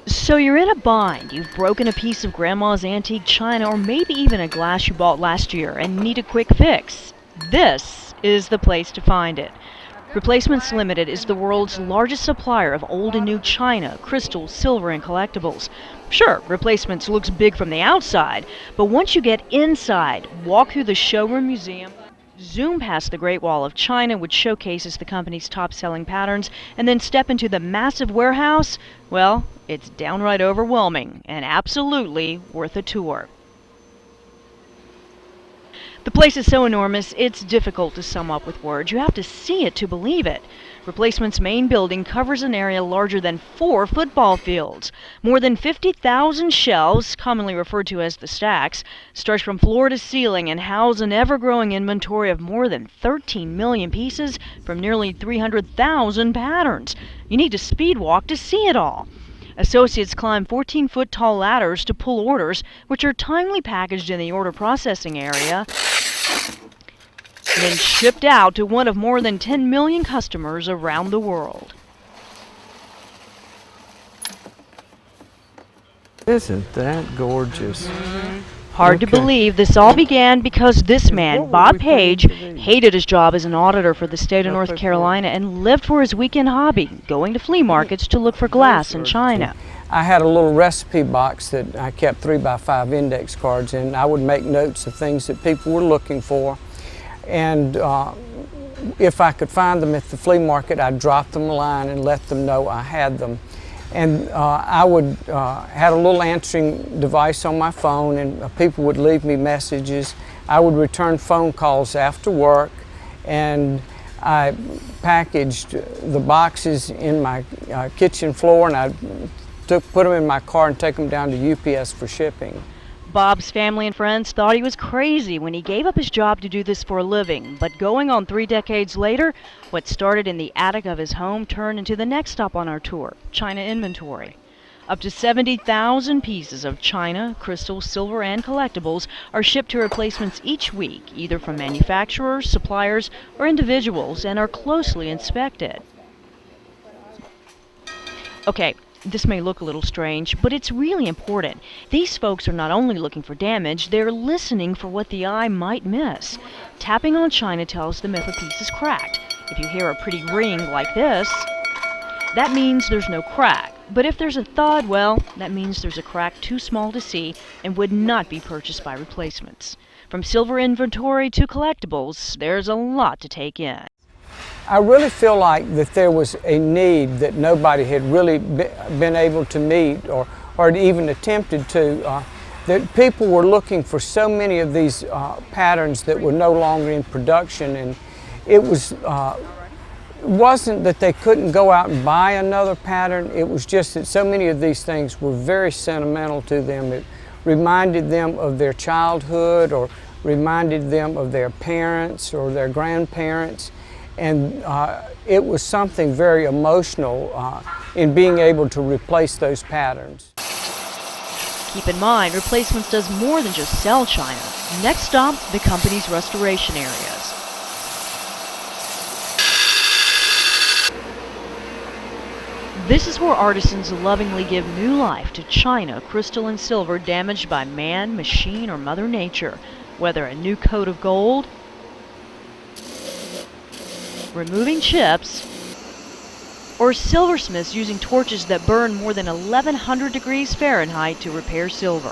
So you're in a bind. You've broken a piece of grandma's antique china or maybe even a glass you bought last year and need a quick fix. This is the place to find it. Replacements Limited is the world's largest supplier of old and new china, crystal, silver, and collectibles. Sure, Replacements looks big from the outside, but once you get inside, walk through the showroom museum, zoom past the Great Wall of China, which showcases the company's top-selling patterns, and then step into the massive warehouse, well, it's downright overwhelming and absolutely worth a tour. The place is so enormous, it's difficult to sum up with words. You have to see it to believe it. Replacement's main building covers an area larger than 4 football fields. More than 50,000 shelves, commonly referred to as the stacks, stretch from floor to ceiling and house an ever-growing inventory of more than 13 million pieces from nearly 300,000 patterns. You need to speed walk to see it all. Associates climb 14-foot tall ladders to pull orders, which are timely packaged in the order processing area, then shipped out to one of more than 10 million customers around the world. Isn't that gorgeous? Hard to believe this all began because this man, Bob Page, hated his job as an auditor for the state of North Carolina and lived for his weekend hobby, going to flea markets to look for glass and china. I had a little recipe box that I kept 3x5 index cards in. I would make notes of things that people were looking for, and if I could find them at the flea market, I'd drop them a line and let them know I had them. And I would had a little answering device on my phone, and people would leave me messages. I would return phone calls after work, and I packaged the boxes in my kitchen floor, and I put them in my car and take them down to UPS for shipping. Bob's family and friends thought he was crazy when he gave up his job to do this for a living, but going on 3 decades later, what started in the attic of his home turned into the next stop on our tour, China Inventory. Up to 70,000 pieces of china, crystal, silver, and collectibles are shipped to Replacements each week, either from manufacturers, suppliers, or individuals, and are closely inspected. Okay, this may look a little strange, but it's really important. These folks are not only looking for damage, they're listening for what the eye might miss. Tapping on china tells them if a piece is cracked. If you hear a pretty ring like this, that means there's no crack. But if there's a thud, well, that means there's a crack too small to see and would not be purchased by Replacements. From silver inventory to collectibles, there's a lot to take in. I really feel like that there was a need that nobody had really been able to meet or even attempted to. That people were looking for so many of these patterns that were no longer in production, and it wasn't that they couldn't go out and buy another pattern. It was just that so many of these things were very sentimental to them. It reminded them of their childhood or reminded them of their parents or their grandparents. And it was something very emotional in being able to replace those patterns. Keep in mind, Replacements does more than just sell china. Next stop, the company's restoration areas. This is where artisans lovingly give new life to china, crystal, and silver damaged by man, machine, or Mother Nature. Whether a new coat of gold, removing chips, or silversmiths using torches that burn more than 1100 degrees Fahrenheit to repair silver.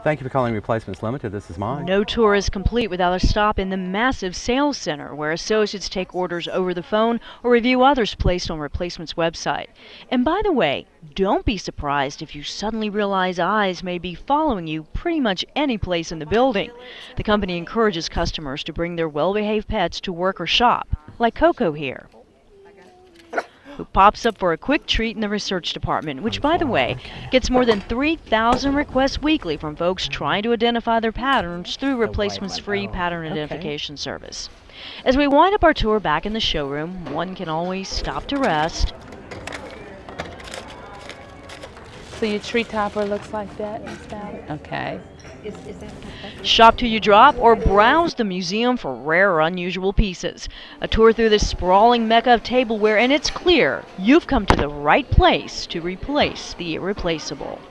Thank you for calling Replacements Limited. This is mine. No tour is complete without a stop in the massive sales center where associates take orders over the phone or review others placed on Replacements' website. And by the way, don't be surprised if you suddenly realize eyes may be following you pretty much any place in the building. The company encourages customers to bring their well-behaved pets to work or shop, like Coco here, who pops up for a quick treat in the research department, which, by the way, gets more than 3,000 requests weekly from folks trying to identify their patterns through Replacements' free pattern identification service. As we wind up our tour back in the showroom, one can always stop to rest. So your tree topper looks like that, Miss Valerie? Okay. Shop till you drop or browse the museum for rare or unusual pieces. A tour through this sprawling mecca of tableware, and it's clear you've come to the right place to replace the irreplaceable.